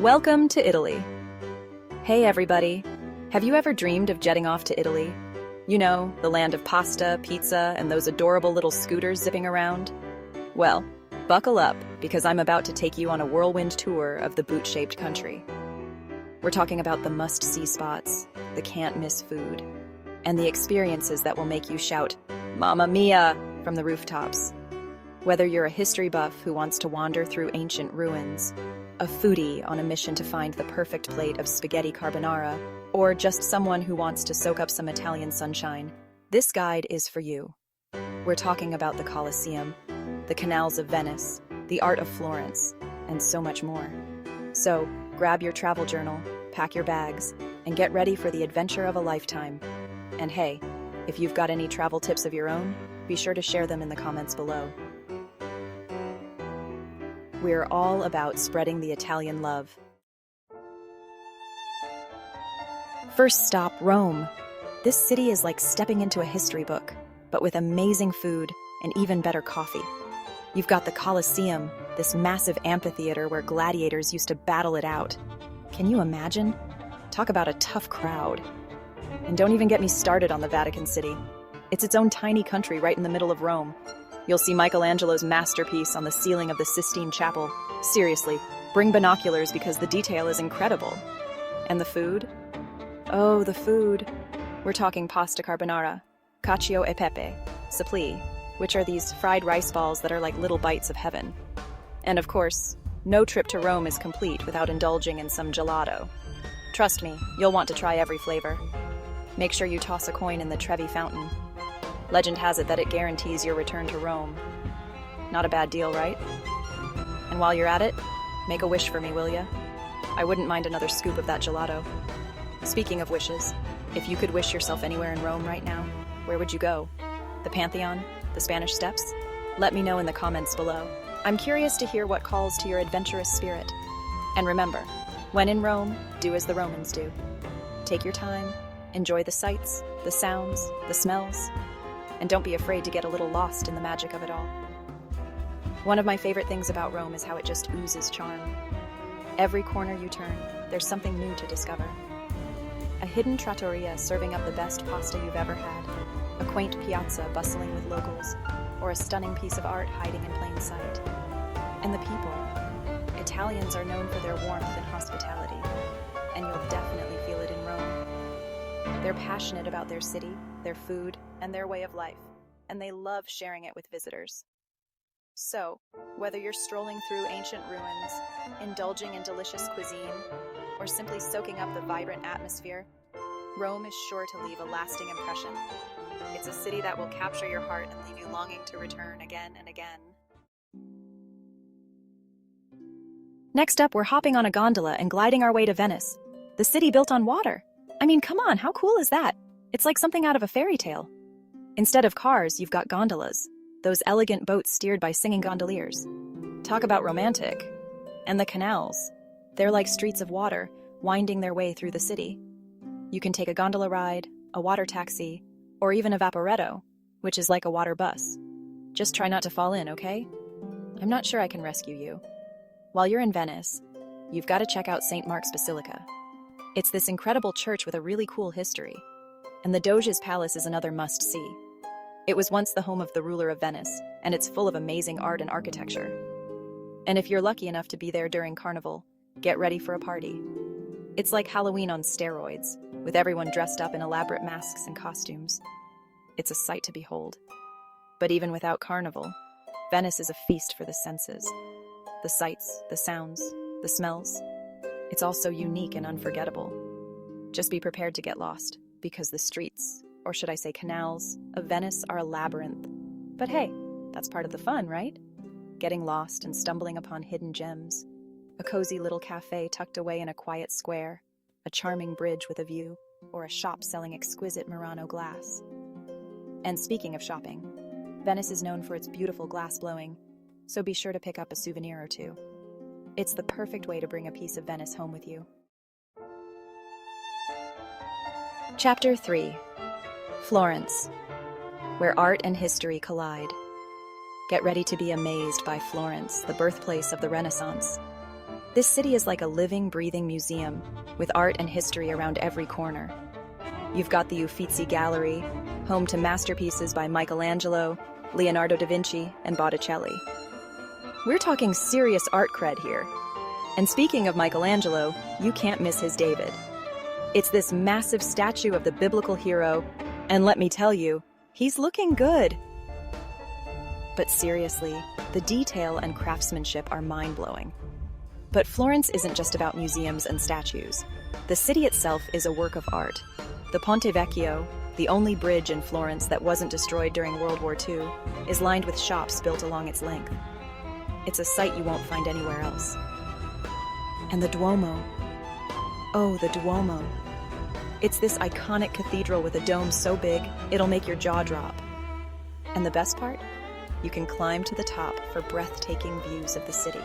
Welcome to Italy. Hey everybody, have you ever dreamed of jetting off to Italy? You know, the land of pasta, pizza, and those adorable little scooters zipping around? Well, buckle up, because I'm about to take you on a whirlwind tour of the boot-shaped country. We're talking about the must-see spots, the can't-miss food, and the experiences that will make you shout, "Mamma Mia!" from the rooftops. Whether you're a history buff who wants to wander through ancient ruins, a foodie on a mission to find the perfect plate of spaghetti carbonara, or just someone who wants to soak up some Italian sunshine, this guide is for you. We're talking about the Colosseum, the canals of Venice, the art of Florence, and so much more. So, grab your travel journal, pack your bags, and get ready for the adventure of a lifetime. And hey, if you've got any travel tips of your own, be sure to share them in the comments below. We're all about spreading the Italian love. First stop, Rome. This city is like stepping into a history book, but with amazing food and even better coffee. You've got the Colosseum, this massive amphitheater where gladiators used to battle it out. Can you imagine? Talk about a tough crowd. And don't even get me started on the Vatican City. It's its own tiny country right in the middle of Rome. You'll see Michelangelo's masterpiece on the ceiling of the Sistine Chapel. Seriously, bring binoculars because the detail is incredible. And the food? Oh, the food. We're talking pasta carbonara, cacio e pepe, suppli, which are these fried rice balls that are like little bites of heaven. And of course, no trip to Rome is complete without indulging in some gelato. Trust me, you'll want to try every flavor. Make sure you toss a coin in the Trevi fountain. Legend has it that it guarantees your return to Rome. Not a bad deal, right? And while you're at it, make a wish for me, will ya? I wouldn't mind another scoop of that gelato. Speaking of wishes, if you could wish yourself anywhere in Rome right now, where would you go? The Pantheon? The Spanish Steps? Let me know in the comments below. I'm curious to hear what calls to your adventurous spirit. And remember, when in Rome, do as the Romans do. Take your time, enjoy the sights, the sounds, the smells, and don't be afraid to get a little lost in the magic of it all. One of my favorite things about Rome is how it just oozes charm. Every corner you turn, there's something new to discover. A hidden trattoria serving up the best pasta you've ever had, a quaint piazza bustling with locals, or a stunning piece of art hiding in plain sight. And the people. Italians are known for their warmth and hospitality, and you'll definitely feel it in Rome. They're passionate about their city, their food, and their way of life, and they love sharing it with visitors. So, whether you're strolling through ancient ruins, indulging in delicious cuisine, or simply soaking up the vibrant atmosphere, Rome is sure to leave a lasting impression. It's a city that will capture your heart and leave you longing to return again and again. Next up, we're hopping on a gondola and gliding our way to Venice, the city built on water. I mean, come on, how cool is that? It's like something out of a fairy tale. Instead of cars, you've got gondolas, those elegant boats steered by singing gondoliers. Talk about romantic. And the canals. They're like streets of water, winding their way through the city. You can take a gondola ride, a water taxi, or even a vaporetto, which is like a water bus. Just try not to fall in, okay? I'm not sure I can rescue you. While you're in Venice, you've got to check out St. Mark's Basilica. It's this incredible church with a really cool history. And the Doge's Palace is another must-see. It was once the home of the ruler of Venice, and it's full of amazing art and architecture. And if you're lucky enough to be there during Carnival, get ready for a party. It's like Halloween on steroids, with everyone dressed up in elaborate masks and costumes. It's a sight to behold. But even without Carnival, Venice is a feast for the senses. The sights, the sounds, the smells. It's all so unique and unforgettable. Just be prepared to get lost, because the streets, or should I say canals, of Venice are a labyrinth. But hey, that's part of the fun, right? Getting lost and stumbling upon hidden gems. A cozy little cafe tucked away in a quiet square, a charming bridge with a view, or a shop selling exquisite Murano glass. And speaking of shopping, Venice is known for its beautiful glass blowing, so be sure to pick up a souvenir or two. It's the perfect way to bring a piece of Venice home with you. Chapter 3. Florence, where art and history collide. Get ready to be amazed by Florence, the birthplace of the Renaissance. This city is like a living, breathing museum with art and history around every corner. You've got the Uffizi Gallery, home to masterpieces by Michelangelo, Leonardo da Vinci, and Botticelli. We're talking serious art cred here. And speaking of Michelangelo, you can't miss his David. It's this massive statue of the biblical hero, and let me tell you, he's looking good. But seriously, the detail and craftsmanship are mind-blowing. But Florence isn't just about museums and statues. The city itself is a work of art. The Ponte Vecchio, the only bridge in Florence that wasn't destroyed during World War II, is lined with shops built along its length. It's a sight you won't find anywhere else. And the Duomo. Oh, the Duomo. It's this iconic cathedral with a dome so big, it'll make your jaw drop. And the best part? You can climb to the top for breathtaking views of the city.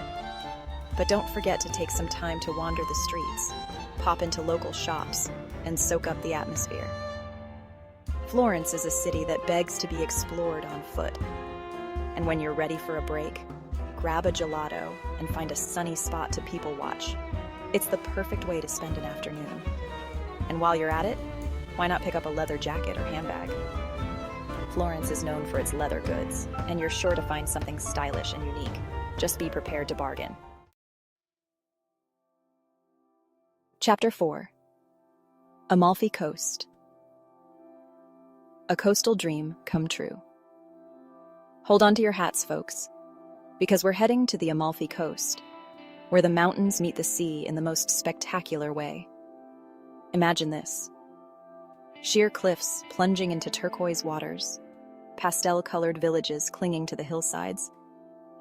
But don't forget to take some time to wander the streets, pop into local shops, and soak up the atmosphere. Florence is a city that begs to be explored on foot. And when you're ready for a break, grab a gelato and find a sunny spot to people watch. It's the perfect way to spend an afternoon. And while you're at it, why not pick up a leather jacket or handbag? Florence is known for its leather goods, and you're sure to find something stylish and unique. Just be prepared to bargain. Chapter 4. Amalfi Coast. A coastal dream come true. Hold on to your hats, folks, because we're heading to the Amalfi Coast, where the mountains meet the sea in the most spectacular way. Imagine this. Sheer cliffs plunging into turquoise waters, pastel-colored villages clinging to the hillsides,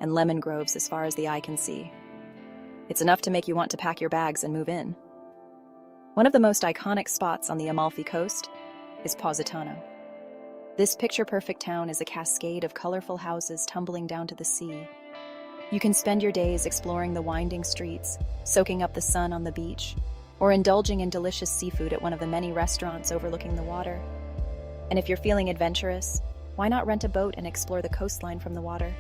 and lemon groves as far as the eye can see. It's enough to make you want to pack your bags and move in. One of the most iconic spots on the Amalfi Coast is Positano. This picture-perfect town is a cascade of colorful houses tumbling down to the sea. You can spend your days exploring the winding streets, soaking up the sun on the beach, or indulging in delicious seafood at one of the many restaurants overlooking the water. And if you're feeling adventurous, why not rent a boat and explore the coastline from the water?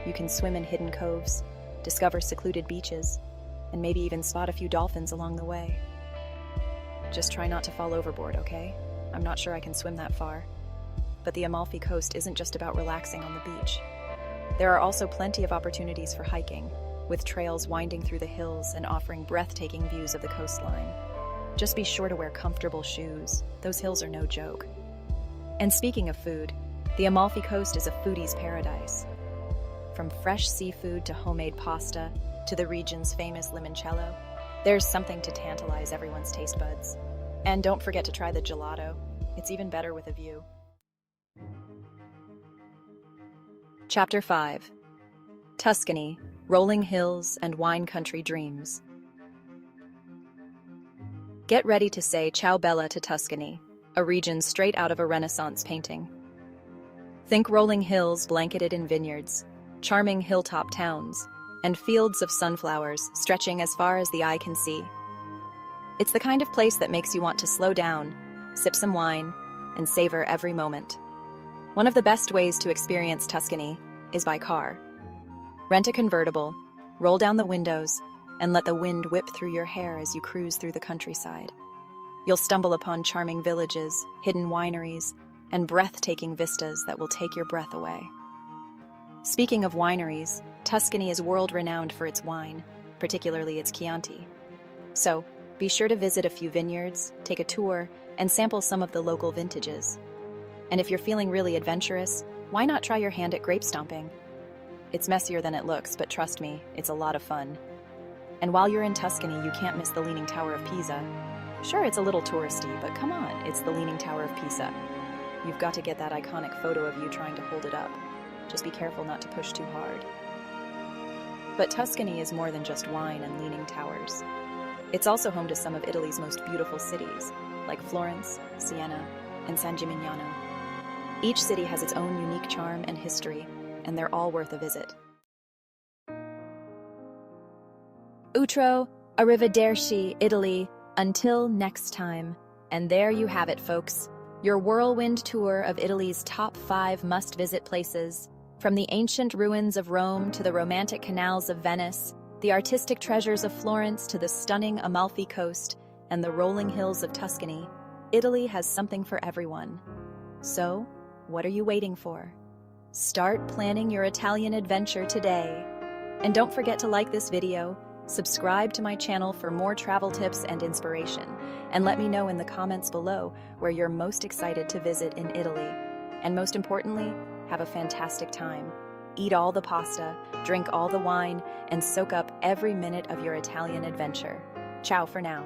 You can swim in hidden coves, discover secluded beaches, and maybe even spot a few dolphins along the way. Just try not to fall overboard, okay? I'm not sure I can swim that far. But the Amalfi Coast isn't just about relaxing on the beach. There are also plenty of opportunities for hiking, with trails winding through the hills and offering breathtaking views of the coastline. Just be sure to wear comfortable shoes. Those hills are no joke. And speaking of food, the Amalfi Coast is a foodie's paradise. From fresh seafood to homemade pasta to the region's famous limoncello, there's something to tantalize everyone's taste buds. And don't forget to try the gelato. It's even better with a view. Chapter 5. Tuscany, Rolling Hills and Wine Country Dreams. Get ready to say ciao bella to Tuscany, a region straight out of a Renaissance painting. Think rolling hills blanketed in vineyards, charming hilltop towns, and fields of sunflowers stretching as far as the eye can see. It's the kind of place that makes you want to slow down, sip some wine, and savor every moment. One of the best ways to experience Tuscany is by car. Rent a convertible, roll down the windows, and let the wind whip through your hair as you cruise through the countryside. You'll stumble upon charming villages, hidden wineries, and breathtaking vistas that will take your breath away. Speaking of wineries, Tuscany is world-renowned for its wine, particularly its Chianti. So, be sure to visit a few vineyards, take a tour, and sample some of the local vintages. And if you're feeling really adventurous, why not try your hand at grape stomping? It's messier than it looks, but trust me, it's a lot of fun. And while you're in Tuscany, you can't miss the Leaning Tower of Pisa. Sure, it's a little touristy, but come on, it's the Leaning Tower of Pisa. You've got to get that iconic photo of you trying to hold it up. Just be careful not to push too hard. But Tuscany is more than just wine and leaning towers. It's also home to some of Italy's most beautiful cities, like Florence, Siena, and San Gimignano. Each city has its own unique charm and history, and they're all worth a visit. Outro, arrivederci, Italy, until next time. And there you have it, folks. Your whirlwind tour of Italy's top 5 must-visit places. From the ancient ruins of Rome to the romantic canals of Venice, the artistic treasures of Florence to the stunning Amalfi Coast and the rolling hills of Tuscany, Italy has something for everyone. So, what are you waiting for? Start planning your Italian adventure today. And don't forget to like this video, subscribe to my channel for more travel tips and inspiration, and let me know in the comments below where you're most excited to visit in Italy. And most importantly, have a fantastic time. Eat all the pasta, drink all the wine, and soak up every minute of your Italian adventure. Ciao for now.